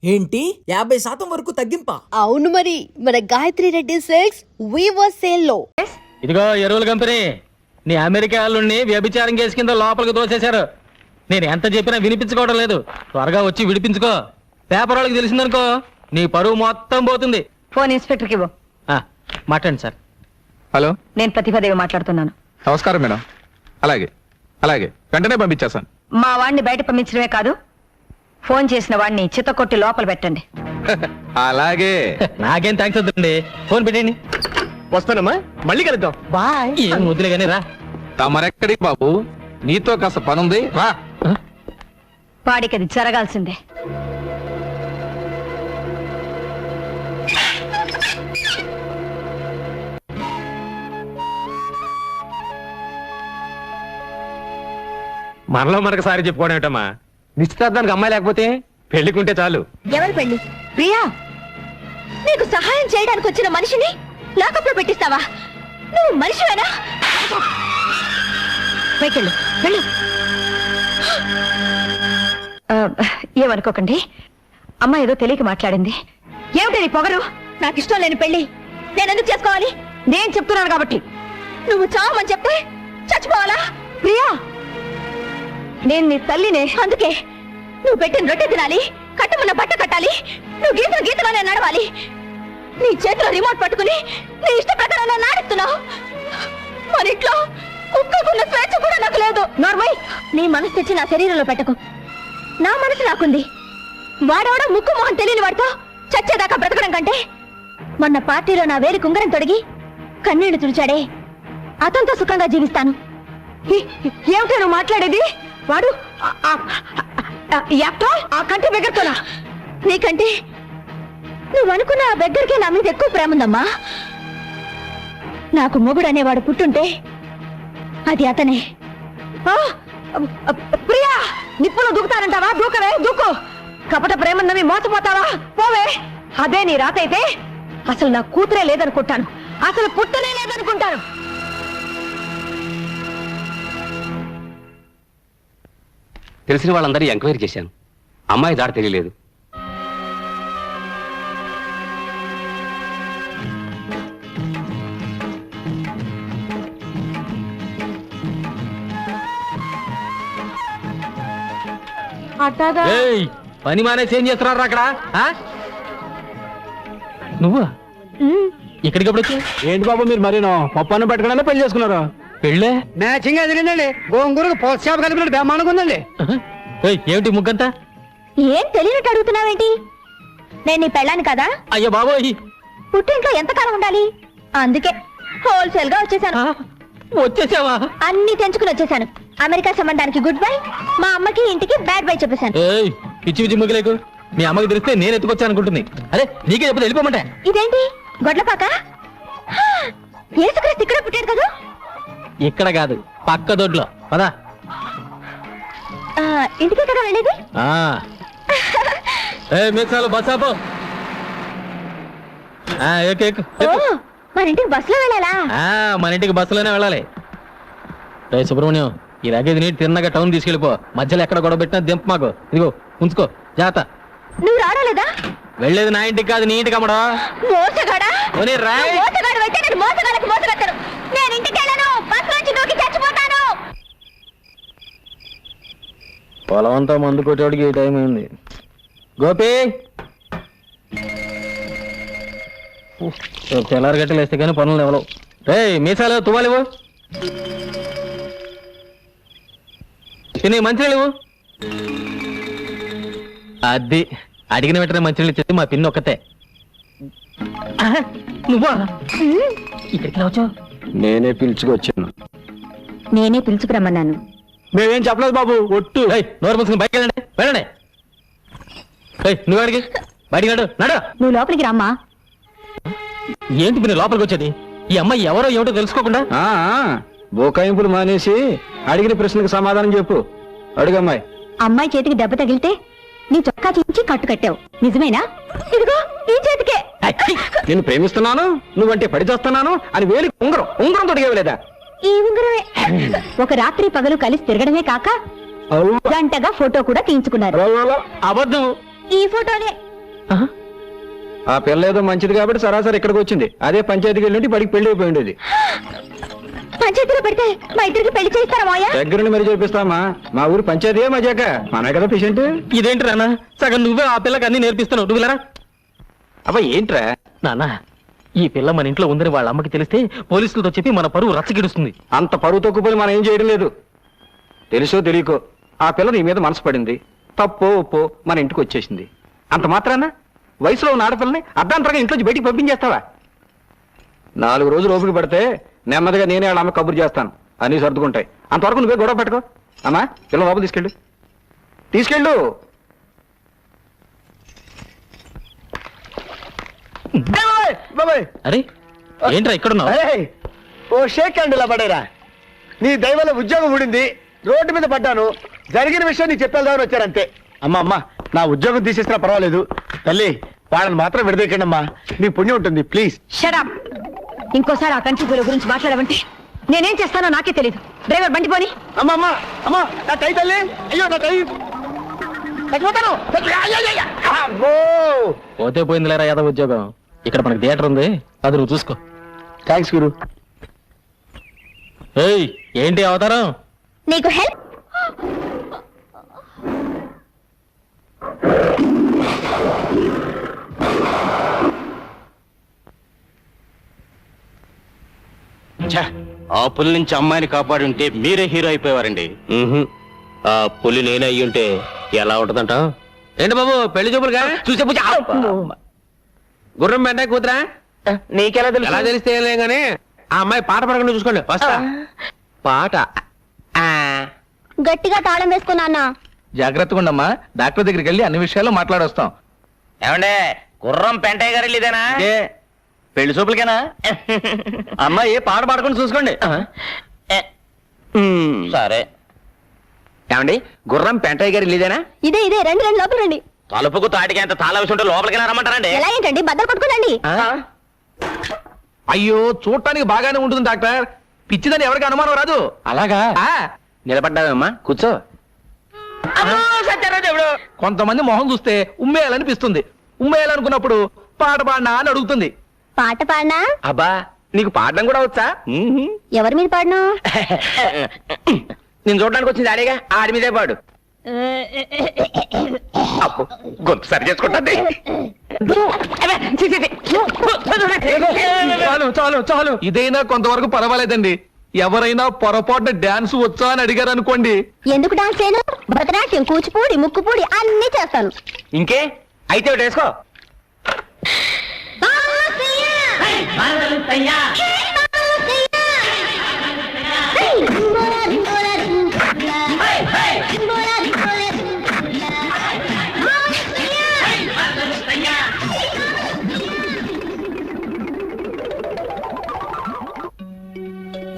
ఏంటి 50% వరకు తగ్గింపా? అవును మరి, మన Gayatri Reddy silks weaver sale లో. ఇదిగో ఎరువుల కంపెనీ, నీ అమెరికా వాళ్ళని వ్యభిచారం కేసు కింద లోపలికి తోసేశారు. నేను ఎంత చెప్పినా వినిపించుకోవడం లేదు. త్వరగా వచ్చి విడిపించుకో. పేపర్ వాళ్ళకి తెలిసిందనుకో నీ పరువు మొత్తం పోతుంది. ఫోన్ ఇన్స్పెక్టర్కి ఇవ్వు. మాట్లాడండి సార్. హలో, నేను ప్రతిభాదేవి మాట్లాడుతున్నాను. నమస్కారం మేడం. అలాగే అలాగే వెంటనే పంపించేస్తాను. మా వాడిని బయట పంపించడమే కాదు, ఫోన్ చేసిన వాడిని చిత్తకొట్టి లోపల పెట్టండి. అలాగే. నాకేం థ్యాంక్స్ వద్దండి, ఫోన్ పెట్టండి. వస్తానమ్మా, మళ్ళీ కలుద్దాం. బాయ్. ఏం వద్దులే కానీ రా. తమరెక్కడికి బాబు, నీతో కాస్త పనుంది, రా. వాడికి అది జరగాల్సిందే. మనలో మనకు సారి చెప్పుకోవడం ఏంటమ్మా? నిశ్చితార్థానికి అమ్మాయి లేకపోతే పెళ్లికుంటే చాలు. ఎవరి పెళ్లి? ప్రియా, నీకు సహాయం చేయడానికి వచ్చిన మనిషిని లాకప్ లో పెట్టిస్తావా? నువ్వు మనిషివేనా? పైకెళ్ళు, వెళ్ళు. ఏమనుకోకండి, అమ్మ ఏదో తెలియక మాట్లాడింది. ఏమిటి నీ పొగరు? నాకు ఇష్టం లేని పెళ్లి నేను ఎందుకు చేసుకోవాలి? నేను చెప్తున్నాను కాబట్టి. నువ్వు చావమని చెప్తే చచ్చిపోవాలా? ప్రియా, నేను నీ తల్లినే. అందుకే నువ్వు పెట్టిన రొట్టె తినాలి, కట్టమన్న బట్ట కట్టాలి, నువ్వు గీతలు గీతలోనే నడవాలి. నీ చేతిలో రిమోట్ పట్టుకుని నీ ఇష్ట ప్రకారం నాడుస్తున్నావు. మన ఇంట్లో కుక్కకున్న స్వేచ్ఛ కూడా నాకు లేదు. నార్మల్, నీ మనసు తెచ్చి నా శరీరంలో పెట్టకు. నా మనసు నాకుంది. వాడవడ ముక్కు మొహం తెలియని వాడితో చచ్చేదాకా బ్రతకడం కంటే మొన్న పార్టీలో నా వేలి కుంగరం తొడిగి కన్నీళ్లు తుడిచాడే, అతనితో సుఖంగా జీవిస్తాను. ఏమిటో నువ్వు మాట్లాడేది? వాడు ఆ కంటి బెగ్గరతోనా? నీకంటే నువ్వు అనుకున్న ఆ దగ్గరికే నా మీద ఎక్కువ ప్రేమ ఉందమ్మా. నాకు మొగుడు అనేవాడు పుట్టుంటే అది అతనే. ప్రియా, నిప్పులో దూకుతానంటావా? దూకవే, దూకు. కపట ప్రేమన్నవి మోసపోతావా? పోవే. అదే నీ రాత అయితే అసలు నా కూతురే లేదనుకుంటాను, అసలు పుట్టనే లేదనుకుంటాను. తెలిసిన వాళ్ళందరూ ఎంక్వైరీ చేశాను. అమ్మాయి దాడి తెలియలేదు. ఏయ్, పని మానేసి ఏం చేస్తున్నారు అక్కడ? నువ్వు ఇక్కడికి ఎప్పుడు వచ్చి? ఏంటి బాబు మీరు మరీనో పప్పు పెట్టుకున్నా పెళ్లి చేసుకున్నారు? పెళ్ళే మ్యాచింగ్ ఎదిరిందండి. గోంగూరకు పోస్ట్ షాప్ కలిపినట్టు బ్రహ్మాండంగా ఉందండి. ఏమిటి ముగ్గంతా? ఏం తెలియనట్టు అడుగుతున్నావేంటి? నేను నీ పెళ్ళాను కదా. అయ్యో బాబోయ్, పుట్టింట్లో ఎంతకాలం ఉండాలి? అందుకే హోల్సేల్ గా వచ్చేసాను. వచ్చేసావా? అన్ని తెంచుకుని వచ్చేసాను. అమెరికా సంబంధానికి గుడ్ బై, మా అమ్మకి ఇంటికి బ్యాడ్ బై చెప్పేశాను. ఏయ్, పిచ్చి పిచ్చి ముగ్గులేకు. మీ అమ్మకి తెలిస్తే నేను ఎత్తుకొచ్చాను అనుకుంటుంది. అరే నీకే చెప్పదు, వెళ్ళిపోమంటే. ఇదేంటి గొడ్లపాక? యేసుక్రీస్తు ఇక్కడ పుట్టాడు కదా. ఇక్కడ కాదు, పక్క దొడ్లో. పదా. ఇంటికి కదా వెళ్ళేది. మీసాలు బస్ ఆపో. మన ఇంటికి బస్సులో వెళ్ళాలా? మన ఇంటికి బస్సులోనే వెళ్ళాలి. రే సుబ్రహ్మణ్యం, ఈ లగేజ్ నీటి తిన్నగా టౌన్ తీసుకెళ్ళిపో. మధ్యలో ఎక్కడ గొడవ పెట్టినా దింప మాకు. ఇదిగో ఉంచుకో, జాగ్రత్త. నువ్వు రావలేదా? వెళ్ళేది నా ఇంటికి కాదు, నీ ఇంటికి అమ్మడా. మోసగాడా? రాయ్. మోసగాడు అయితే నేను మోసగాళ్ళకి మోసగడతాను. నేను ఇంటికి వెళ్ళను, బస్సు నుంచి దూకి చచ్చిపోతాను. పొలం అంతా మందు కొట్టేవాడికి ఈ టైం అయింది. గోపి, తెల్లారి గట్టలు వేస్తే కానీ పనులు ఎవరు. రే మీసాలు తువ్వాలివు, తిని మంచినీళ్ళు. అది అడిగిన వెంటనే మంచినీళ్ళు ఇచ్చేది మా పిన్ని ఒక్కతే. నువ్వా ఇక్కడికి వచ్చావు? నేనే పిలుచుకొచ్చాను. నేనే పిలుచుకురమ్మన్నాను. మేమేం చెప్పలేదు బాబు, ఒట్టు. నోరు మూసుకుని బయటకు వెళ్ళండి, వెళ్ళండి. నువ్వు అడిగి బయటికి నడు, నడు. నువ్వు లోపలికి రమ్మా. ఏంటి మీరు లోపలికి వచ్చేది? ఈ అమ్మాయి ఎవరో ఏమిటో తెలుసుకోకుండా? బోకాయింపులు మానేసి అడిగిన ప్రశ్నకు సమాధానం చెప్పు. అడుగమ్మాయి. అమ్మాయి చేతికి దెబ్బ తగిలితే నీ చొక్కా చించి కట్టు కట్టావు, నిజమేనా? ఇదిగో ఈ చేతికే. నేను ప్రేమిస్తున్నాను, నువ్వంటే పడి చేస్తున్నాను అని వేలి ఉంగరం తొడిగేవలేదా? ఈ ఉంగరమే. ఒక రాత్రి పగలు కలిసి తిరగడమే కాక గంటగా ఫోటో కూడా తీయించుకున్నారు. అబద్ధం. ఈ ఫోటోనే ఆ పిల్ల ఏదో మంచిది కాబట్టి సరాసరి ఇక్కడికి వచ్చింది. అదే పంచాయతీకి వెళ్ళి పడికి పెళ్లి అయిపోయి ఉండేది. పంచాయతీలో పెడితే మా ఇద్దరికి పెళ్లి చేస్తారా మాయా? దగ్గరుండి మరి చేపిస్తామా? మా ఊరు పంచాయతీ మజాక మన కదా పేషెంట్. ఇదేంటి నాన్న, సగం నువ్వే ఆ పిల్లకి అన్ని నేర్పిస్తున్నావు. నువ్వు వెళ్ళరా. అబ్బా ఏంట్రా? నాన్న, ఈ పిల్ల మన ఇంట్లో ఉందని వాళ్ళ అమ్మకి తెలిస్తే పోలీసులతో చెప్పి మన పరువు రచ్చగిడుస్తుంది. అంత పరువు తక్కువ మనం ఏం చేయడం లేదు. తెలుసో తెలియకో ఆ పిల్ల నీ మీద మనసు పడింది. తప్పో ఒప్పో మన ఇంటికి వచ్చేసింది. అంత మాత్రాన వయసులో ఉన్న ఆడపిల్లని అర్ధాంతరంగా ఇంట్లోంచి బయటికి పంపించేస్తావా? 4 రోజులు ఓపిక పడితే నెమ్మదిగా నేనే వాళ్ళ అమ్మ కబురు చేస్తాను. అన్నీ సర్దుకుంటాయి. అంతవరకు నువ్వే గొడవ పెట్టుకో. అమ్మా పిల్ల లోపల తీసుకెళ్ళు. అరే ఏంట్రా ఇక్కడున్నావు? ఓ షేక్ హ్యాండ్ ఇలా పడేరా. నీ దయవల్ల ఉద్యోగం ఊడింది, రోడ్డు మీద పడ్డాను. జరిగిన విషయం నీకు చెప్పేద్దామని వచ్చారంతే. అమ్మా నా ఉద్యోగం తీసేసినా పర్వాలేదు, తల్లి వాళ్ళని మాత్రం విడదీయకండి అమ్మా, నీ పుణ్యం ఉంటుంది ప్లీజ్. షడప్. ఇంకోసారి ఆ కంచి పూల గురించి మాట్లాడమంటే నేనేం చేస్తానో నాకే తెలియదు. డ్రైవర్ బండి పోని. అమ్మా నా టై తల్లి, అయ్యో నా టై చచ్చిపోతాను. అమ్మో. పోతే పోయిందిలేరా యాదవ్ ఉద్యోగం. ఇక్కడ మనకి థియేటర్ ఉంది, అది నువ్వు చూసుకో. థ్యాంక్స్ గురు. ఏయ్ ఏంటి అవతారం? నీకు హెల్ప్. ఆ పులి నుంచి అమ్మాయిని కాపాడి ఉంటే మీరే హీరో అయిపోయేవారండి. ఆ పులి నేనే అయ్యి ఉంటే ఎలా ఉంటదంట? ఏంటి బాబు పెళ్లి చూపులుగా చూసే గుర్రం వెంట కూతురా? నీకెలా తెలుసు? ఎలా తెలిస్తే ఏం లేదు కానీ ఆ అమ్మాయి పాట పడకుండా చూసుకోండి. వస్తా. పాట గట్టిగా తాళం వేసుకున్నా. జాగ్రత్తగా ఉండమ్మా. డాక్టర్ దగ్గరికి వెళ్ళి అన్ని విషయాలు మాట్లాడొస్తాం. ఏమండే గుర్రం పెంటయ్య గారు ఇదేనా? పెళ్లి చూపులకేనా? అమ్మాయి పాట పాడుకొని చూసుకోండి. సరే. ఏమండి గుర్రం పెంటయ్య గారు ఇల్లేదేనా? ఇదే రండి లోపల రండి. తలుపుకు తాటికి ఎంత తాళ విషయం ఉంటే లోపలికి రమ్మంటారండి. ఎలా ఏంటండి బద్దలు కొట్టుకోనండి. అయ్యో చూడటానికి బాగానే ఉంటుంది డాక్టర్. పిచ్చిదని ఎవరికి అనుమానం రాదు. అలాగా? నిలబడ్డావమ్మా, కూర్చో. కొంతమంది మొహం చూస్తే ఉమ్మేయాలనిపిస్తుంది. ఉమ్మేయాలనుకున్నప్పుడు పాట పాడినా అని అడుగుతుంది. పాట పాడినా? అబ్బా నీకు పాడడం కూడా వచ్చా? ఎవరి మీద పాడను? నేను చూడడానికి వచ్చింది ఆడేగా, ఆడి మీదే పాడు. గొంతు సరి చేసుకుంటుంది. చాలు ఇదైనా కొంతవరకు పర్వాలేదండి. ఎవరైనా పొరపాటున డాన్స్ వచ్చా అని అడిగారు అనుకోండి. ఎందుకు డాన్స్ చేయను? భరతనాట్యం, కూచిపూడి, ముక్కుపూడి అన్ని చేస్తాను. ఇంకే అయితే ఒకటి వేసుకో.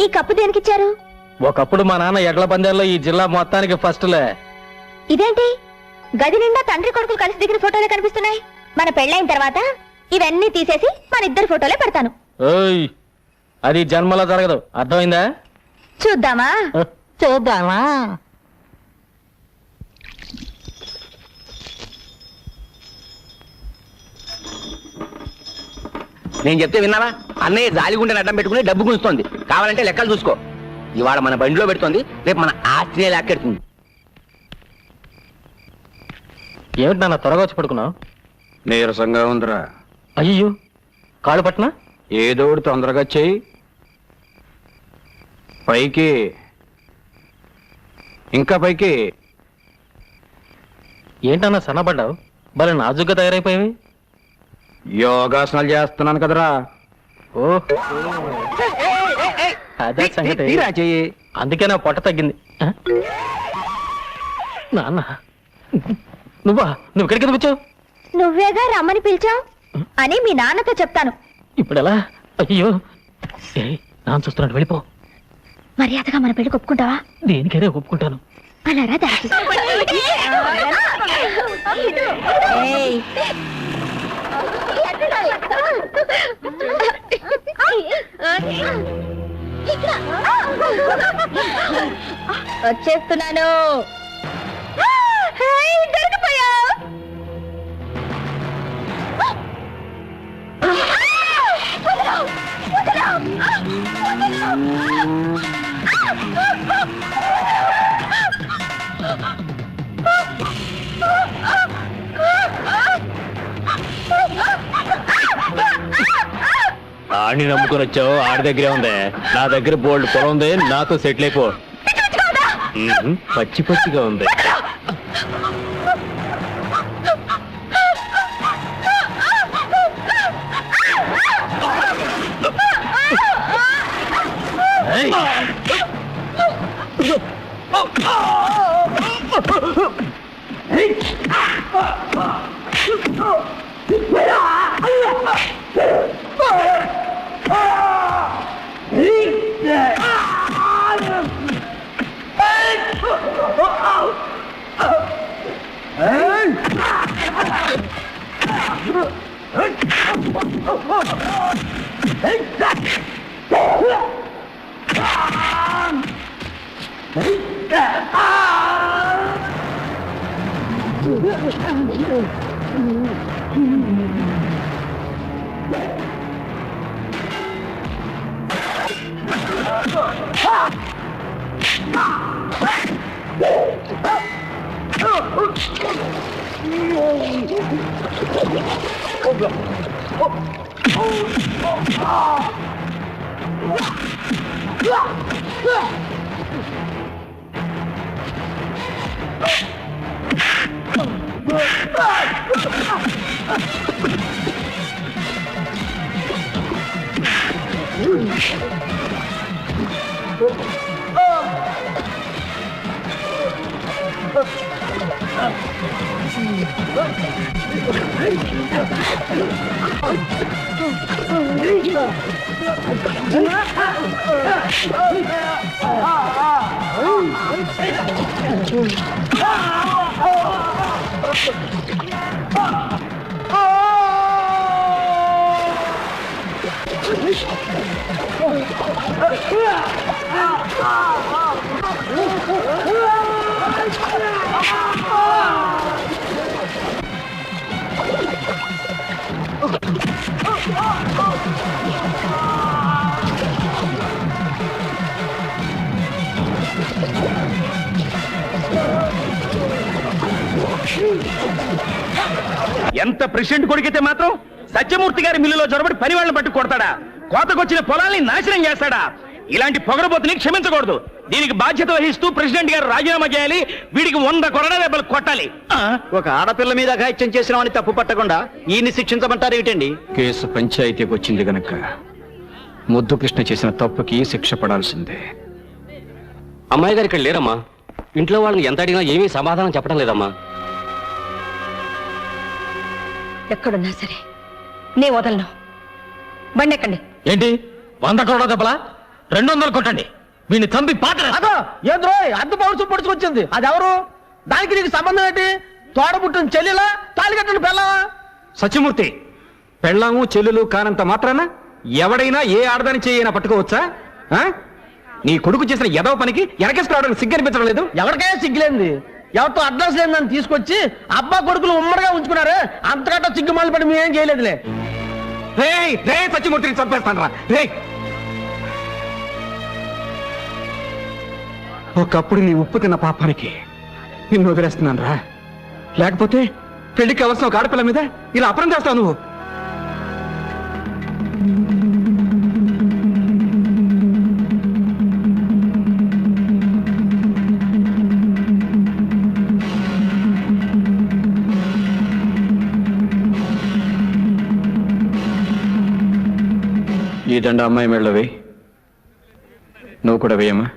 ఈ కప్పు దేనికిచ్చారు? ఒకప్పుడు మా నాన్న ఎడ్ల పందాల్లో ఈ జిల్లా మొత్తానికి ఫస్ట్లే. ఇదేంటి గది నిండా తండ్రి కొడుకులు కలిసి దిగిన ఫోటోలే కనిపిస్తున్నాయి. మన పెళ్ళైన తర్వాత ఇవన్నీ తీసేసి మన ఇద్దరు ఫోటోలే పెడతాను. ఓయ్ అది జన్మలో జరగదు, అర్థమైందా? చూద్దామా? నేను చెప్తే విన్నావా? అన్నయ్య జాలిగుండెని అడ్డం పెట్టుకుని డబ్బు గుంజుతోంది. కావాలంటే లెక్కలు చూసుకో. ఇవాళ మన బండిలో పెడుతోంది, రేపు మన ఆస్తినే లాక్కెడుతుంది. ఏమిటి నాన్న త్వరగా వచ్చి పడుకున్నావు? నీరసంగా ఉందిరా. అయ్యో కాళ్ళు పట్టినా? ఏదో ఒకటి తొందరగా చెయ్యి. పైకి ఇంకా పైకి. ఏంటన్నా సన్నపడ్డావు? భలే నాజుగ్గా తయారైపోయావి. యోగాసనాలు చేస్తున్నాను కదరా. ఓ అదే సంగతి. తీరా చెయ్యి. అందుకే నా పొట్ట తగ్గింది. నాన్న నువ్వు ఇక్కడికి ఎందుకు వచ్చావు? నువ్వేగా రమ్మని పిలిచావు అని మీ నాన్నతో చెప్తాను. ఇప్పుడు ఎలా? అయ్యో నాన్న చూస్తున్నాడు, వెళ్ళిపో. మర్యాదగా మన పెళ్లికి ఒప్పుకుంటావా? దేనికైనా ఒప్పుకుంటాను. అలా రా దారికి. వచ్చేస్తున్నాను. ఆడిని నమ్ముకొని వచ్చావు, ఆడి దగ్గరే ఉంది. నా దగ్గర బోల్డ్ పొలం ఉంది, నాతో సెటిల్ అయిపో. పచ్చి పచ్చిగా ఉంది. ఎంత ప్రెసిడెంట్ కొడుకైతే మాత్రం సత్యమూర్తి గారి మిల్లులో జొరబడి పని వాళ్ళని పట్టు కొడతాడా? కోతకొచ్చిన పొలాల్ని నాశనం చేస్తాడా? ఇలాంటి పొగరబోతుని క్షమించకూడదు. దీనికి బాధ్యత వహిస్తూ ప్రెసిడెంట్ గారు రాజీనామా చేయాలి. వీడికి 100 కొరడా దెబ్బలు కొట్టాలి. ఒక ఆడపిల్ల మీద అఘాయిత్యం చేసినామని తప్పు పట్టకుండా ఈయన్ని శిక్షించమంటారు ఏమిటండి? కేసు పంచాయతీకి వచ్చింది గనక ముద్దు కృష్ణ చేసిన తప్పుకి శిక్ష పడాల్సిందే. అమ్మాయి గారు ఇక్కడ లేరమ్మా. ఇంట్లో వాళ్ళని ఎంత అడిగినా ఏమీ సమాధానం చెప్పడం లేదమ్మా. ఎక్కడున్నా సరే నే వదలను. బండి ఎక్కండి. ఏంటి 100 కోట్ల దెబ్బలా? 200 కొట్టండి. వీడిని చంపి పాత్ర. అదో ఏంద్రో అద్దు పౌరుషం పొడుచుకొచ్చింది. అది ఎవరు? దానికి నీకు సంబంధం ఏంటి? తోడబుట్టిన చెల్లెలా, తాళి కట్టిన పెళ్ళావా? సత్యమూర్తి, పెళ్ళాము చెల్లెలు కానంత మాత్రాన ఎవడైనా ఏ ఆడదాని చేయైనా పట్టుకోవచ్చా? ఆ? నీ కొడుకు చేసిన ఎదవ పనికి వెనకేసుకురావడానికి సిగ్గనిపించడం లేదు? ఎవరికైనా సిగ్గులేంది. ఎవరితో అడ్రస్ లేదని తీసుకొచ్చి అబ్బా కొడుకులు ఉమ్మడిగా ఉంచుకున్నారు. అంతకంటే సిగ్గుమాలి పడి మేమేం చేయలేదులే. రే సత్యమూర్తిని చంపేస్తాను రా. రే, ఒకప్పుడు నీ ఉప్పు తిన్న పాపానికి నిన్ను వదిలేస్తున్నాను రా. లేకపోతే పెళ్లికి కావలసిన ఒక ఆడపిల్ల మీద ఇలా అపరం చేస్తావు నువ్వు. ఈ దండ అమ్మాయి మెళ్ళో వేయి. నువ్వు కూడా వేయమ్మా.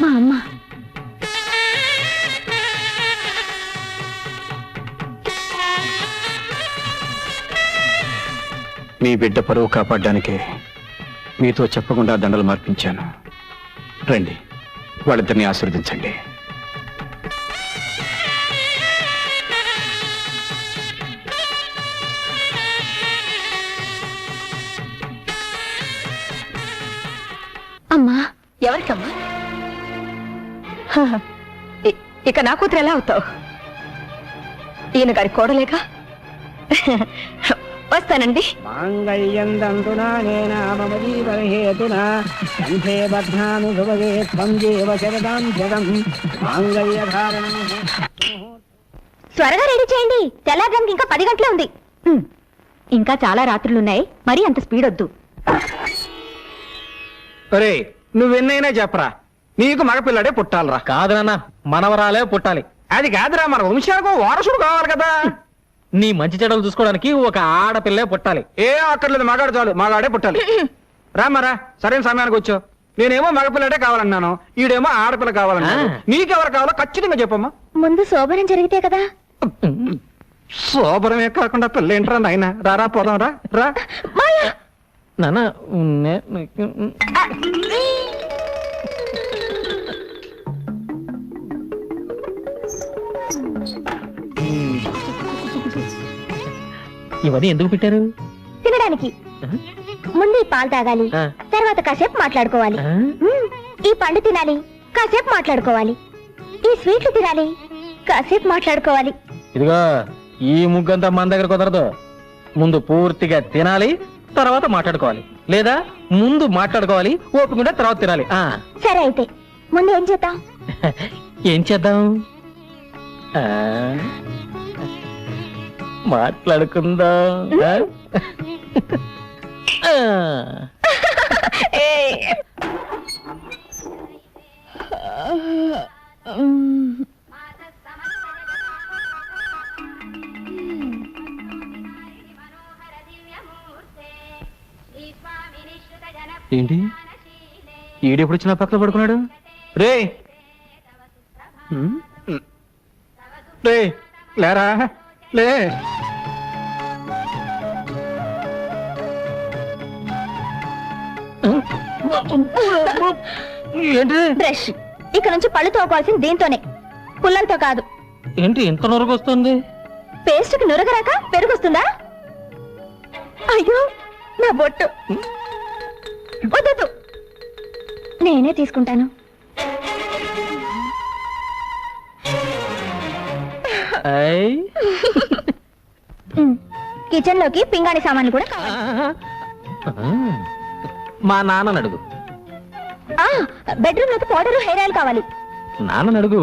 మా అమ్మ మీ బిడ్డ పరువు కాపాడడానికే మీతో చెప్పకుండా దండలు మార్పించాను. రండి, వాళ్ళిద్దరిని ఆశీర్వదించండి. అమ్మా. ఎవరికమ్మా? ఇక నా కూతురు ఎలా అవుతావు? ఈయన గారి కోడలేక. వస్తానండి. త్వరగా రెడీ చేయండి, తెల్లారడానికి ఇంకా 10 గంటలే ఉంది. ఇంకా చాలా రాత్రులున్నాయి, మరి అంత స్పీడ్ వద్దు. ఒరే నువ్వెన్నైనా చెప్పరా, నీకు మగపిల్లడే పుట్టాలరా. కాదు నాన్న, మనవరాలే పుట్టాలి. అది కాదురా, మన వంశానికి వారసుడు కావాలి కదా. నీ మంచి చెడలు చూసుకోవడానికి ఒక ఆడపిల్లే పుట్టాలి. ఏ అక్కర్లేదు, మగాడు చాలు, మగాడే పుట్టాలి. రామరా, సరైన సమయానికి వచ్చావు. నేనేమో మగపిల్లడే కావాలన్నాను, ఈడేమో ఆడపిల్ల కావాలన్నాను. నీకెవరు కావాలో ఖచ్చితంగా చెప్పమ్మా. ముందు శోభనం జరిగితే కదా. శోభరమే కాకుండా పిల్ల ఏంట్రా నాయన. రారా పోదాం, రా రా. నాన్న ఇవన్నీ ఎందుకు పెట్టారు? తినడానికి. ముందు ఈ పాలు తాగాలి, తర్వాత కాసేపు మాట్లాడుకోవాలి. ఈ పండు తినాలి, కాసేపు మాట్లాడుకోవాలి. ఈ స్వీట్లు తినాలి, కాసేపు మాట్లాడుకోవాలి. ఇదిగో ఈ ముగ్గంతా మన దగ్గర కుదరదు. ముందు పూర్తిగా తినాలి, తర్వాత మాట్లాడుకోవాలి. లేదా ముందు మాట్లాడుకోవాలి, ఓపిక తర్వాత తినాలి. సరే అయితే ముందు ఏం చేద్దాం? ఏం చేద్దాం? మాట్లాడుకుందాం. ఏంటి ఈడెప్పుడు వచ్చిన పక్కన పడుకున్నాడు? రే రే లేరా, లే. ఏంటి? బ్రష్. ఇక నుంచి పళ్ళు తోకోవాల్సింది దీంతోనే, పుల్లలతో కాదు. ఏంటి ఇంత నొరగ వస్తుంది? పేస్ట్కి నురగరాక పెరుగుస్తుందా? అయ్యో నా బొట్టు. వద్దు, నేనే తీసుకుంటాను. కిచెన్ లోకి పింగాణి సామాన్లు కూడా కావాలి. మా నాన్నని అడుగు. బెడ్రూమ్ లోకి పౌడర్, హెయిర్ ఆయిల్ కావాలి. నాన్నని అడుగు.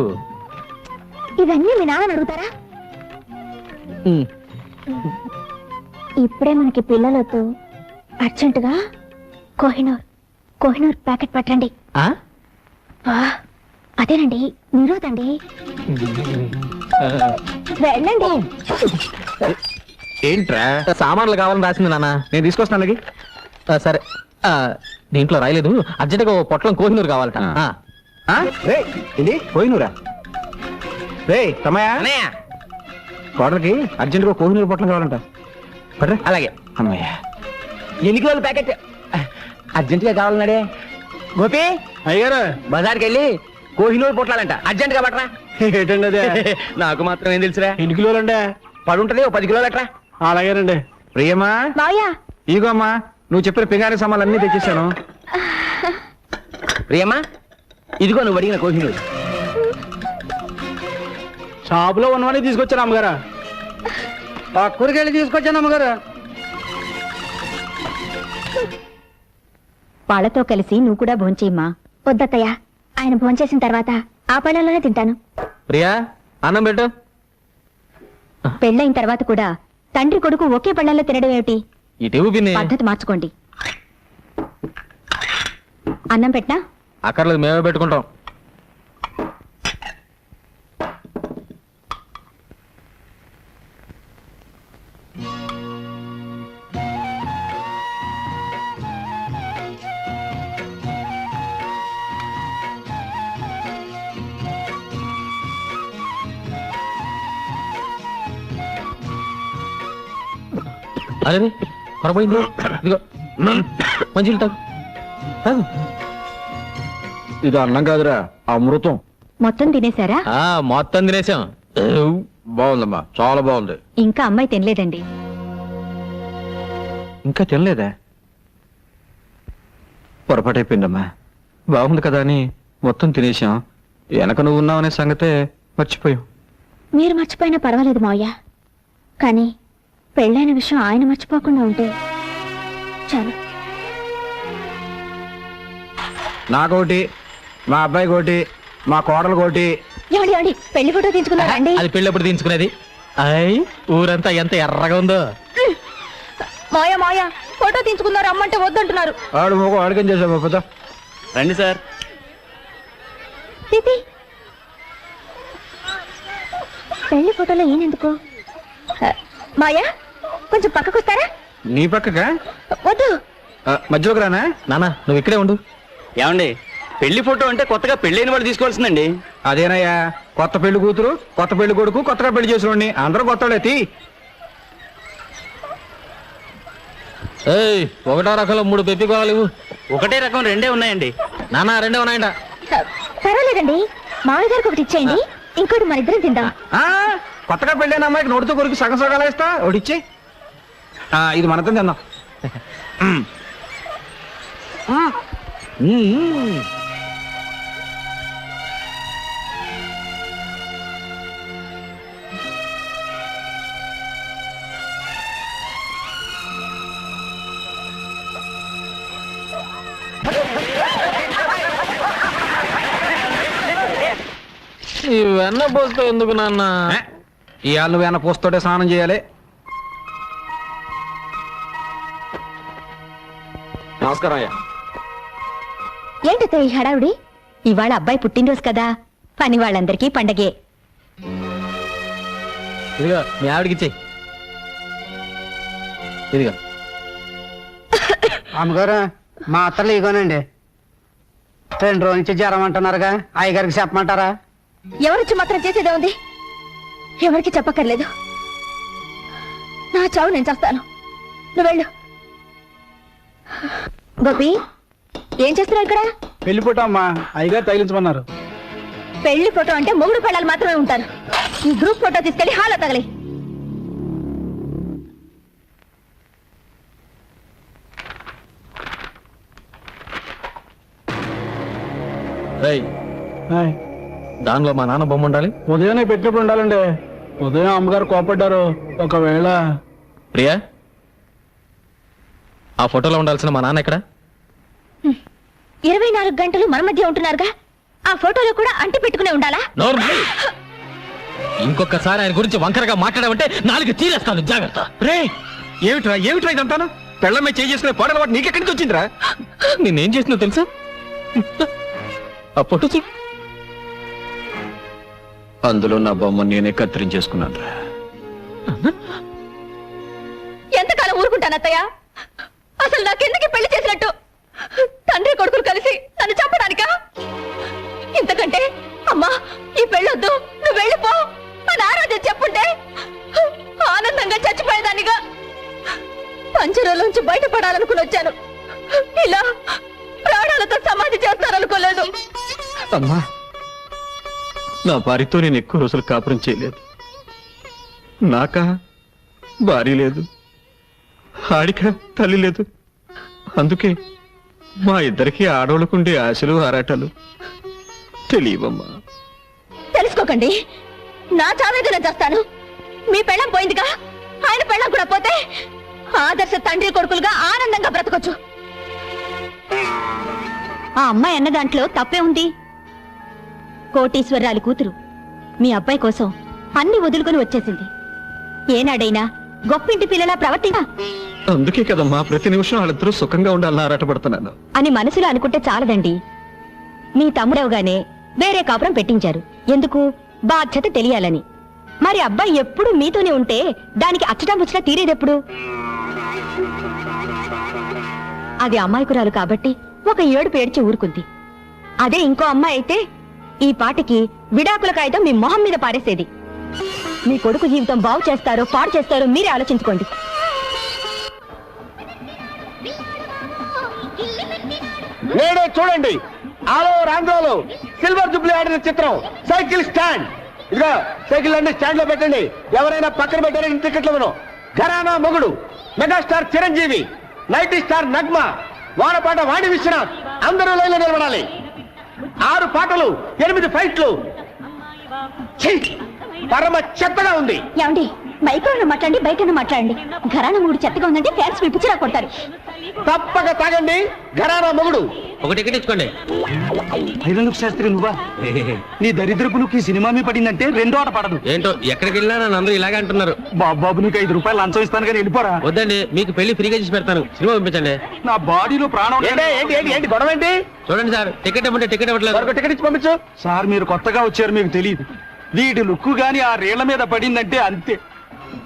ఇవన్నీ మీ నాన్నని అడుగుతారా? ఇప్పుడే మనకి పిల్లలతో అర్జెంటుగా కోహినూర్ ప్యాకెట్ పట్టండి. అదేనండి, నిరోధండి. వెళ్ళండి. ఏంట్రా సామాన్లు కావాలని రాసింది నాన్న. నేను తీసుకొస్తాను. సరే, దీంట్లో రాయలేదు. అర్జెంటుగా ఓ పొట్లం కోహినూరు కావాలట. ఇది కోహినూరా? రే తమయా, కోడలకి అర్జెంటుగా కోహినూరు పొట్లం కావాలంట. పట్రా. అలాగే. అమ్మయ్యా, ఎన్ని కిలోల ప్యాకెట్ అర్జెంటుగా కావాలన్నాడే. గోపి అయ్యారు బజార్కి వెళ్ళి కోహినూరు పొట్లాలంట, అర్జెంటుగా పట్రా. ఏంటండి అదే? నాకు మాత్రం ఏం తెలుసురా. ఎన్ని కిలోలండి? పడుంటది, ఓ 10 కిలోలు అట్రా. అలాగేనండి. ప్రియమా, మావయ్య, ఇగో అమ్మా, నువ్వు చెప్పిన పింగారి సామాన్లు అన్ని తెచ్చేసాను. ప్రియమా, ఇదిగో నువ్వు అడిగిన కోహినూరు. షాపులో ఉన్నవన్నీ తీసుకొచ్చాను అమ్మగారు. కూరగాయలు తీసుకొచ్చాను అమ్మగారు. వాళ్ళతో కలిసి నువ్వు కూడా భోంచేయమ్మా. వద్దత్తయ్య, ఆయన భోంచేసిన తర్వాత ఆ పళ్ళలోనే తింటాను. ప్రియా, అన్నం పెట్టు. పెళ్ళైన తర్వాత కూడా తండ్రి కొడుకు ఒకే పళ్ళల్లో తినడం ఏమిటి? ఇటు పిన్ని. పద్ధతి మార్చుకోండి. అన్నం పెట్టనా? అక్కర్లేదు, మేమే పెట్టుకుంటాం. అరే పొరపోయింది. ఇదిగో మంచిలు తాగు. ఇది అన్నం కాదురా, అమృతం. మొత్తం తినేశారా? మొత్తం తినేసాం. బాగుందమ్మా, చాలా బాగుంది. ఇంకా అమ్మాయి తినలేదండి. ఇంకా తినలేదా? పొరపాటైపోయిందమ్మా. బాగుంది కదా అని మొత్తం తినేసాం. వెనక నువ్వు ఉన్నావనే సంగతే మర్చిపోయావు. మీరు మర్చిపోయినా పర్వాలేదు మావయ్య, కానీ పెళ్ళైన విషయం ఆయన మర్చిపోకుండా ఉంటే చాలు. నాకోటి, మా అబ్బాయి కోటి, మా కోడలు కోటి. ఏమండి ఏమండి, పెళ్లి ఫోటో తీసుకున్నారా అండి? అది పెళ్ళప్పుడు తీయించుకునేది. అయ్ ఊరంతా ఎంత ఎర్రగా ఉందో. మాయా మాయా, ఫోటో తీసుకున్నారు అమ్మంటే వద్దంటున్నారు. ఆడు మొగ అడగం చేసావు పెద్ద. రండి సార్. తీతి, పెళ్లి ఫోటోలో ఈయనెందుకు? మాయా, కొంచెం పక్కకు వస్తారా? నీ పక్కగా? వద్దు. మధ్యలోకి రానా? నానా నువ్వు ఇక్కడే ఉండు. ఏమండి, పెళ్లి ఫోటో అంటే కొత్తగా పెళ్ళైన వాళ్ళు తీసుకోవాల్సిందండి. అదేనయ్యా, కొత్త పెళ్లి కూతురు, కొత్త పెళ్లి కొడుకు, కొత్తగా పెళ్లి చేసిన అందరూ కొత్తడే తీ. ఏయ్, ఒకటో రకంలో 3 పెప్పి కోవాలి. ఒకటే రకం రెండే ఉన్నాయండి. నానా 2 ఉన్నాయంట. పర్వాలేదండి, మామయ్య గారికి ఒకటి ఇచ్చేయండి, ఇంకోటి మన ఇద్దరం తిందాం. కొత్తగా పెళ్ళైన అమ్మాయికి నోటితో కొరికి సగం సగాలు ఇస్తా, ఒకటిచ్చే. ఇది మనతో తిందాం. ఈ వెన్న పోస్తే ఎందుకు నాన్న? ఇవాళ నువ్వు ఏమన్నా పోస్తోటే స్నానం చేయాలి. నమస్కారం అయ్యా. ఏంటో ఈ హడావుడి? ఇవాళ అబ్బాయి పుట్టినరోజు కదా, పని వాళ్ళందరికీ పండగే. ఇదిగో మీ ఆవిడకి ఇచ్చేయి. ఇదిగో అమ్మగారు, మా అత్తలు ఇగోనండి. 2 రోజుల నుంచి జ్వరం అంటున్నారుగా, అయ్యగారికి చెప్పమంటారా? ఎవరిచ్చి మాత్రం చేసేదే ఉంది, ఎవరికి చెప్పక్కర్లేదు. నా చావు నేను చేస్తాను, నువ్వు వెళ్ళు. గోపి, ఏం చేస్తున్నావు ఇక్కడ? పెళ్లి ఫోటో అమ్మా, అయ్యగారు తగిలించమన్నారు. పెళ్లి ఫోటో అంటే మొగుడు పెళ్ళాలు మాత్రమే ఉంటారు. ఈ గ్రూప్ ఫోటో తీసుకెళ్లి హాల్లో తగలి. దానిలో మా నాన్న బొమ్మ ఉండాలి. ఉదయాన్నే పెట్టినప్పుడు ఉండాలండి. ఉదయం అమ్మగారు కోపడ్డారు. ఒకవేళ ప్రియా, ఆ ఫోటోలో ఉండాల్సిన మా నాన్న ఎక్కడ? 24 గంటలు మన మధ్య ఉంటున్నారుగా, ఆ ఫోటోలో కూడా అంటి పెట్టుకునే ఉండాలా? ఇంకొకసారి ఆయన గురించి వంకరగా మాట్లాడావంటే 4 తీరేస్తాను, జాగ్రత్త. రే, ఏమిట్రా ఇదంతాను? పెళ్ళమే చేసుకునే పోడల వాటి నీకెక్కడి నుంచి వచ్చిందిరా? నేనేం చేసినా తెలుసా? ఆ ఫోటో చూడు. అందులో నా బొమ్మ నేనే కత్తిరించేసుకున్నాను రా. ఎంతకాలం ఊరుకుంటాను అత్తయ్య? అసలు నాకెందుకు పెళ్లి చేసినట్టు? తండ్రి కొడుకులు కలిసి నన్ను చంపడానికా? ఇంతకంటే అమ్మా, ఈ పెళ్ళొద్దు, నువ్వు వెళ్ళిపో అని ఆరాధ్య చెప్పుంటే ఆనందంగా చచ్చిపోయేదానిగా. పంజరంలోంచి బయటపడాలనుకుని వచ్చాను, ఇలా ప్రాణాలతో సమాధి చేస్తారనుకోలేదు. అమ్మా, నా భార్యతో నేను ఎక్కువ రోజులు కాపురం చేయలేదు. నాకా భార్య లేదు, ఆడిక తల్లి లేదు. అందుకే మా ఇద్దరికి ఆడవాళ్ళకుండే ఆశలు ఆరాటాలు తెలియవమ్మా. తెలుసుకోకండి, నా చావేదన చేస్తాను. మీ పెళ్ళం పోయిందిగా, ఆయన పెళ్ళం కూడా పోతే ఆదర్శ తండ్రి కొడుకులుగా ఆనందంగా బ్రతకొచ్చు. ఆ అమ్మాయి అన్న దాంట్లో తప్పే ఉంది. కోటీశ్వరరాలి కూతురు మీ అబ్బాయి కోసం అన్ని వదులుకొని వచ్చేసింది. ఏనాడైనా గొప్పింటి పిల్లలా ప్రవర్తించా అందుకే కదమ్మా ప్రతి నిమిషం వాళ్ళిద్దరూ సుఖంగా ఉండాలని ఆరాటపడుతున్నాను అని మనసులో అనుకుంటే చాలదండి. మీ తమ్ముడవగానే వేరే కాపురం పెట్టించారు. ఎందుకు? బాధ్యత తెలియాలని. మరి అబ్బాయి ఎప్పుడు మీతోనే ఉంటే దానికి అచ్చటా ముచ్చటా తీరేదెప్పుడు? అది అమ్మాయికురాలు కాబట్టి ఒక ఏడుపు ఏడ్చి ఊరుకుంది. అదే ఇంకో అమ్మాయి అయితే ఈ పాటికి విడాకుల కాగితం మీ మొహం మీద పారేసేది. మీ కొడుకు జీవితం బాగు చేస్తారో పాడు చేస్తారో మీరే ఆలోచించుకోండి. నేడే చూడండి, ఆలో ఆంధ్రాలో సిల్వర్ జూబ్లీ ఆడిన చిత్రం సైకిల్ స్టాండ్. ఇదిగా సైకిల్ అన్ని స్టాండ్ లో పెట్టండి. ఎవరైనా పక్కన పెట్టారని టికెట్లు ఇవ్వను. Gharana Mogudu megastar Chiranjeevi, nighty star Nagma, వానపాట వాణి విశ్వనాథ్ అందరూ లైన్లో నిలబడాలి. 6 పాటలు, 8 ఫైట్లు. ఛీ! పరమ చెత్తగా ఉంది. ఏమండి మైక్రోలో మాట్లాడండి, బయటను మాట్లాడండి. ఘరానా మూడు చెత్తగా ఉందంటే ఫ్యాన్స్ మీ పిచ్చిరా కొడతారు. తప్పక తాగండి ఘరానా మొగుడు. ఒక టికెట్ ఇచ్చుకోండి. ఐరన్లుక్ శాస్త్రి నువ్వా? నీ దరిద్రపు నువ్వు ఈ సినిమా మీ పడిందంటే రెండో ఆట పడదు. ఏంటో ఎక్కడికి వెళ్ళినా నన్ను అందరూ ఇలాగే అంటున్నారు. బాబు నీకు 5 రూపాయలు లంచం ఇస్తాను కానీ వెళ్ళిపోరా. వద్దండి, మీకు పెళ్లి ఫ్రీగా చేసి పెడతాను. సినిమా పంపించండి. నా బాడీలో ప్రాణం. ఏంటి గొడవ ఏంటి? చూడండి సార్, టికెట్ ఇవ్వండి. టికెట్ ఇవ్వట్లేదు. మరొక టికెట్ ఇచ్చి పంపించు. సార్ మీరు కొత్తగా వచ్చారు, మీకు తెలియదు. వీడి లుక్కు గాని ఆ రేళ్ల మీద పడిందంటే అంతే.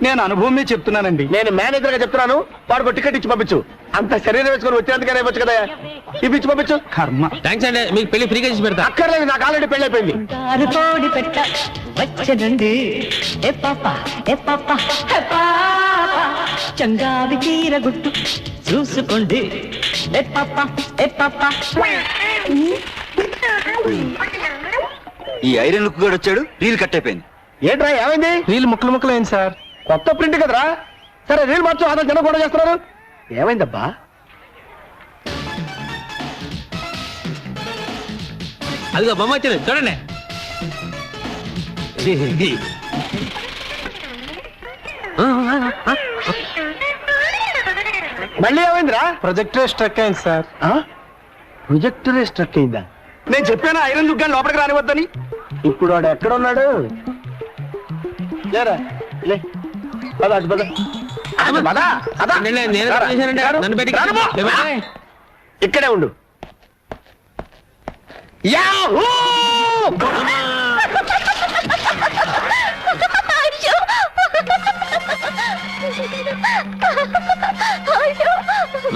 నేను అనుభవమే చెప్తున్నానండి. నేను మేనేజర్ గా చెప్తున్నాను, వాడికి టికెట్ ఇచ్చి పంపించు. అంత శరీరం వేసుకొని వచ్చేందుకనే ఇవ్వచ్చు కదా, ఇవి ఇచ్చి పంపించు. కర్మ. థ్యాంక్స్ అండి, మీకు పెళ్లి ఫ్రీగా చేసి పెడతా. అక్కర్లేదు, నాకు ఆల్రెడీ పెళ్లి అయిపోయింది. చంగావి చీర గుట్టు చూసుకోండి. ఈ ఐరన్ లుక్ కూడా వచ్చాడు, రీల్ కట్ అయిపోయింది. ఏంట్రా ఏమైంది? రీల్ ముక్కలు ముక్కలు అయింది సార్. కొత్త ప్రింట్ కదరా. సరే రీల్ మార్చు, అతను జనం కూడా చేస్తున్నారు. ఏమైందబ్బా? అదిగో బొమ్మ వచ్చింది చూడండి. మళ్ళీ ఏమైందిరా? ప్రొజెక్టర్ స్ట్రక్ అయింది సార్. ప్రొజెక్టరే స్ట్రక్ అయిందా? నేను చెప్పాను ఐరన్ లుక్ గాని లోపలికి రానివద్దని. ఇప్పుడు వాడు ఎక్కడ ఉన్నాడు? లేరా లే, పద అటు పద. పద, పద. నేనే తప్పు చేశానండి. నన్ను బయటికి రాను. ఇక్కడే ఉండు. యాహూ!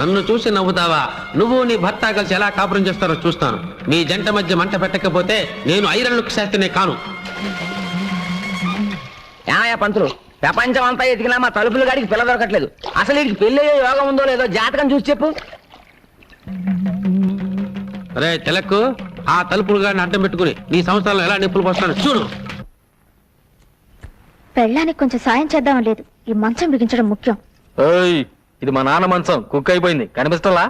నన్ను చూసి నవ్వుతావా? నువ్వు నీ భర్త కలిసి ఎలా కాపురం చేస్తారో చూస్తాను. మీ జంట మధ్య మంట పెట్టకపోతే నేను ఐరన్ లుక్ శాస్త్రినే కాను. ఏమయ్యా పంతులు, ప్రపంచం అంతా ఎతికినా మా తలుపులు గాడికి పిల్ల దొరకట్లేదు. అసలు వీడికి పెళ్లి అయ్యే యోగం ఉందో లేదో జాతకం చూసి చెప్పు. రే తిలక్కు, ఆ తలుపులు గాడిని అడ్డం పెట్టుకుని నీ సంవత్సరాలు ఎలా నిప్పులు పోస్తాను చూడు. పెళ్ళానికి కొంచెం సాయం చేద్దాం లేదు, ఈ మంచం బిగించడం ముఖ్యం. ఇది మా నాన్న మంచం, కుక్ అయిపోయింది కనిపిస్తలా?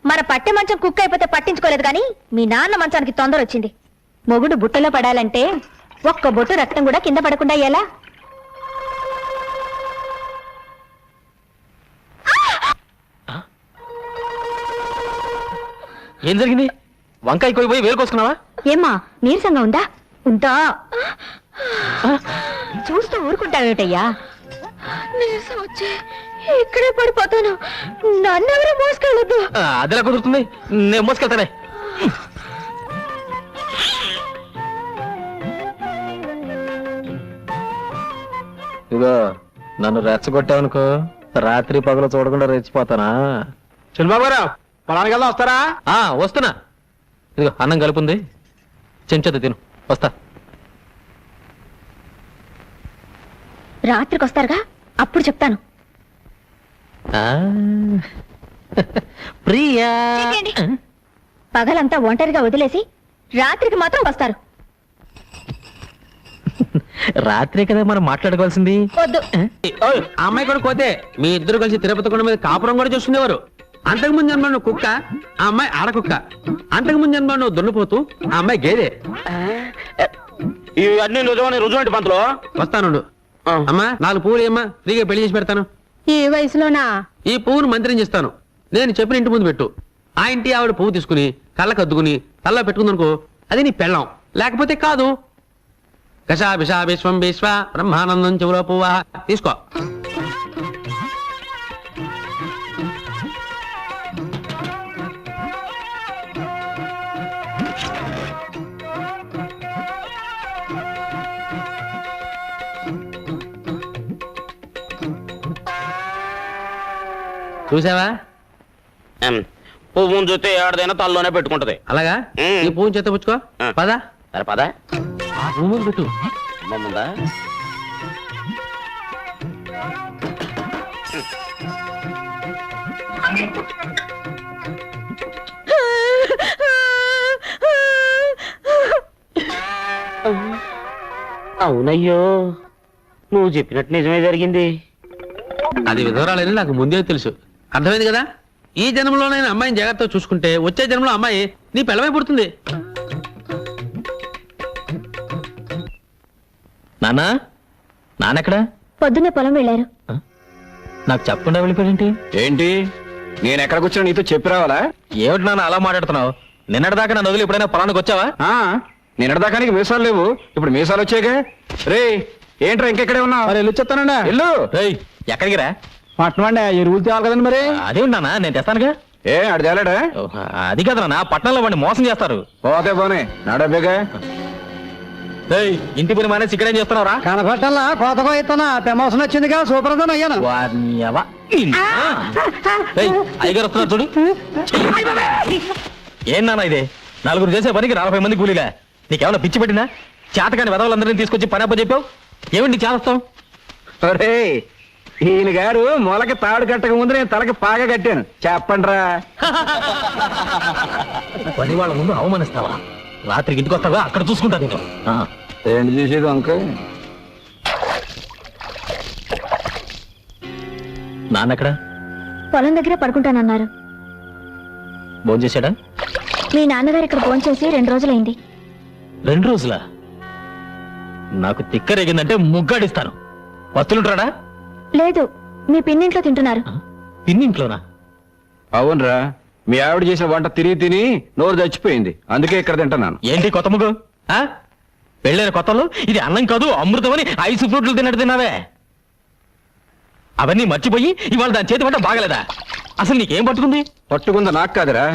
మన పట్టె మంచం కుక్ అయిపోతే పట్టించుకోలేదు కానీ మీ నాన్న మంచానికి తొందర వచ్చింది. మొగుడు బుట్టలో పడాలంటే ఒక్క బొట్టు రక్తం కూడా కింద పడకుండా ఎలా? ఏం జరిగింది? వంకాయ కోయిపోయి వేలు కోసుకున్నావా? ఏమ్మా నీరసంగా ఉందా? ఉందా? చూస్తూ ఊరుకుంటావేటయ్యా? నీరసం వచ్చి ఇక్కడే పడిపోతాను, నన్నెవరూ మోసుకెళ్ళొద్దు. అదిలా కుదురుతుంది, నేను మోసుకెళ్తానే. ఇదిగో నన్ను రెచ్చగొట్టావనుకో, రాత్రి పగలు చూడకుండా రెచ్చిపోతానా? చిన్నబాబురావు, పొలానికి వెళ్దాం, వస్తారా? వస్తున్నా. ఇదిగో అన్నం కలుపుంది, చెంచత తిను, వస్తా. రాత్రికి వస్తారుగా, అప్పుడు చెప్తాను. ప్రియా, పగలంతా ఒంటరిగా వదిలేసి రాత్రికి మాత్రం వస్తారు. రాత్రే కదా మనం మాట్లాడుకోవాల్సింది. వద్దు. ఆ అమ్మాయి కూడా పోతే మీ ఇద్దరు కలిసి తిరుపతి కొండ మీద కాపురం కూడా చూసుకునేవారు. అంతకుముందు జన్మ నువ్వు కుక్క, ఆ అమ్మాయి ఆడకుక్క. అంతకుముందు జన్మ నువ్వు దున్నపోతూ, ఆ అమ్మాయి గేదె. ఇవన్నీ నిజమని రుజువంటి పంతులు. వస్తాను. అమ్మా 4 పువ్వులు ఏమ్మా, ఫ్రీగా పెళ్లి చేసి పెడతాను. ఈ వయసులోనా? ఈ పువ్వును మంత్రం చేస్తాను, నేను చెప్పిన ఇంటి ముందు పెట్టు. ఆ ఇంటి ఆవిడ పువ్వు తీసుకుని కళ్ళకు అద్దుకుని కళ్ళ పెట్టుకుందనుకో, అది నీ పెళ్ళం. లేకపోతే కాదు. కషా విషా విశ్వం విశ్వ బ్రహ్మానందం చెవులో పువ్వా తీసుకో. చూసావా? పువ్వును చూస్తే ఏడదైనా తల్లోనే పెట్టుకుంటది. అలాగా? ఈ పువ్వుని చేత పుచ్చుకో. పదా సరే పద. ఆ పువ్వు ముందు పెట్టు. ముందా? అవునయ్యో, నువ్వు చెప్పినట్టు నిజమే జరిగింది. అది విధవరాలని నాకు ముందే తెలుసు. అర్థమైంది కదా? ఈ జన్మలో నేను అమ్మాయిని జాగ్రత్తగా చూసుకుంటే వచ్చే జన్మలో అమ్మాయి నీ పిల్లమై పుడుతుంది. నాన్నా నాన్నెక్కడా? పొద్దున్నే పొలం వెళ్ళారు. నాకు చెప్పకుండా వెళ్ళిపోయింటి. ఏంటి నేను ఎక్కడ కూర్చున్నా నీతో చెప్పి రావాలా? ఏమిటి నాన్న అలా మాట్లాడుతున్నావు? నిన్నటిదాకా నన్ను వదిలి ఎప్పుడైనా పొలానికి వచ్చావా? నిన్నటిదాకా నీకు మీసాలు లేవు, ఇప్పుడు మీసాలు వచ్చాయిగా. రే ఏంట్రా ఇంకెక్కడే ఉన్నావు? మరి వెళ్ళి చెప్తానండి. ఇల్లు రేయ్, ఎక్కడికి రా? పట్టణం అండి ఎరువులు తేవాలి కదండి మరి. అదే నాన్న నేను తెస్తానుగా. ఏ అడి తేలాడా? ఓహ్, అది కదా నాన్న, పట్టణంలో వాడిని మోసం చేస్తారు. పోతే పోనే నాడబ్బేగా. రేయ్, ఇంటి పని మానేసి ఇక్కడేం చేస్తున్నావురా? కనపట్టల్లా కోతగా ఇస్తున్నా ప్రమోషన్ వచ్చిందిగా సూపర్ అయ్యాను. వారిని ఎవ? రేయ్, అయ్యగారు వస్తున్నారు చూడు. ఏం నాన్న ఇది? నలుగురు చేసే పనికి 40 మంది కూలీగా? నీకేమన్నా పిచ్చి పెట్టినా? చేతకాని వెదవులందరినీ తీసుకొచ్చి పని అప్ప చెప్పావు. ఏమిటి చేస్తావు? ఒరే ఈయన గారు మొలకి తాడు కట్టక ముందు నేను తలకి పాగా కట్టాను. చెప్పండిరా. పని వాళ్ళ ముందు అవమానిస్తావా? రాత్రికి ఇంటికి వస్తావా? అక్కడ చూసుకుంటా నేను. ఏంటి చేసేది అంక? నాన్నెక్కడ? పొలం దగ్గర పడుకుంటానన్నారు. భోజనం చేశాడా? మీ నాన్నగారు ఇక్కడ ఫోన్ చేసి 2 రోజులైంది. 2 రోజులా? నాకు తిక్కరేగిందంటే ముగ్గాడిస్తాను. వస్తులుంటాడా? లేదు, మీ పిన్నింట్లో తింటున్నారు. పిన్నింట్లోనా? అవునరా, మీ ఆవిడ చేసిన వంట తిని తిని నోరు చచ్చిపోయింది, అందుకే ఇక్కడ తింటున్నాను. ఏంటి కొత్త ముగ్గు? పెళ్ళైన కొత్తలో ఇది అన్నం కాదు అమృతం అని 5 ఫ్రూట్లు తిన్నట్టు తిన్నావే. అవన్నీ మర్చిపోయి ఇవాళ దాని చేతి వంట బాగలేదా? అసలు నీకేం పట్టుకుంది? పట్టుకుంది నాకు కాదురా,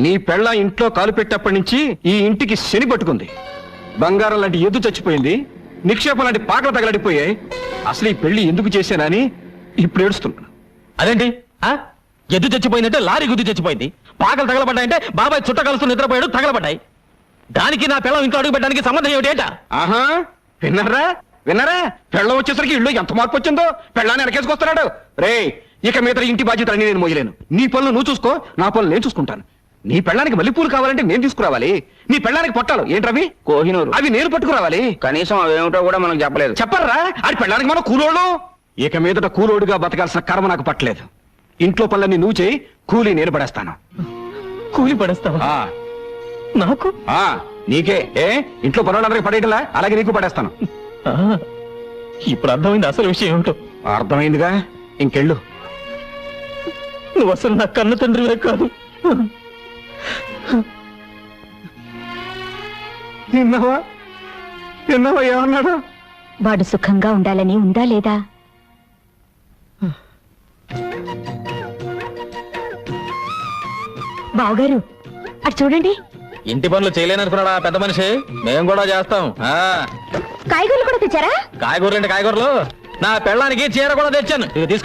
నీ పెళ్ళ ఇంట్లో కాలు పెట్టేప్పటి నుంచి ఈ ఇంటికి శని పట్టుకుంది. బంగారం లాంటి ఎద్దు చచ్చిపోయింది, నిక్షేపం లాంటి పాకలు తగలడిపోయాయి. అసలు ఈ పెళ్లి ఎందుకు చేశానని ఇప్పుడు ఏడుస్తున్నాను. అదేంటి? ఎద్దు చచ్చిపోయిందంటే లారీ గుద్దు చచ్చిపోయింది, పాకలు తగలబడ్డాయంటే బాబాయ్ చుట్ట కలుస్తూ నిద్రపోయాడు తగలబడ్డాయి. దానికి నా పిల్లం ఇంట్లో అడుగు పెట్టడానికి సంబంధం ఏమిటి? ఆహా, విన్నారా విన్నారా? పెళ్ళం వచ్చేసరికి ఇల్లు ఎంత మార్పు వచ్చిందో. పెళ్ళాన్ని వెనకేసుకొస్తున్నాడు. రే ఇక మీద ఇంటి బాధ్యతలన్నీ నేను మోయలేను. నీ పనులు నువ్వు చూసుకో, నా పనులు నేను చూసుకుంటాను. నీ పెళ్ళానికి మల్లెపూలు కావాలంటే నేను తీసుకురావాలి. నీ పెళ్ళానికి పొట్టాలు ఏంట్రవి? కోహినూరు. అవి నేను పట్టుకురావాలి. కనీసం అవేమిటో కూడా మనకు చెప్పలేదు. చెప్పర్రా, అది పెళ్ళానికి మనం కూలోడు. ఇక మీదట కూలోడుగా బతకాల్సిన కర్మ నాకు పట్టలేదు. ఇంట్లో పనులన్నీ నువ్వు చేయి, కూలీ నేను పడేస్తాను. కూలి పడేస్తావా? ఆ, నాకు? ఆ, నీకే. ఏ ఇంట్లో పనులందరికీ పడేయటంలా, అలాగే నీకు పడేస్తాను. ఇప్పుడు అర్థమైంది అసలు విషయం ఏమిటో. అర్థమైందిగా, ఇంకెళ్ళు. నువ్వు అసలు నా కన్న తండ్రివే కాదు. విన్నావా విన్నావా ఏమన్నాడు? వాడు సుఖంగా ఉండాలని ఉందా లేదా? బావగారు అటు చూడండి. ఇంటి పనులు చేయలేననుకున్నాడా పెద్ద మనిషి? మేము కూడా చేస్తాం. కాయగూరలు కూడా తెచ్చారా? కాయగూరలు అంటే కాయగూరలు. నా పెళ్ళానికి చీర కూడా తెచ్చాను, ఇది తీసుకో.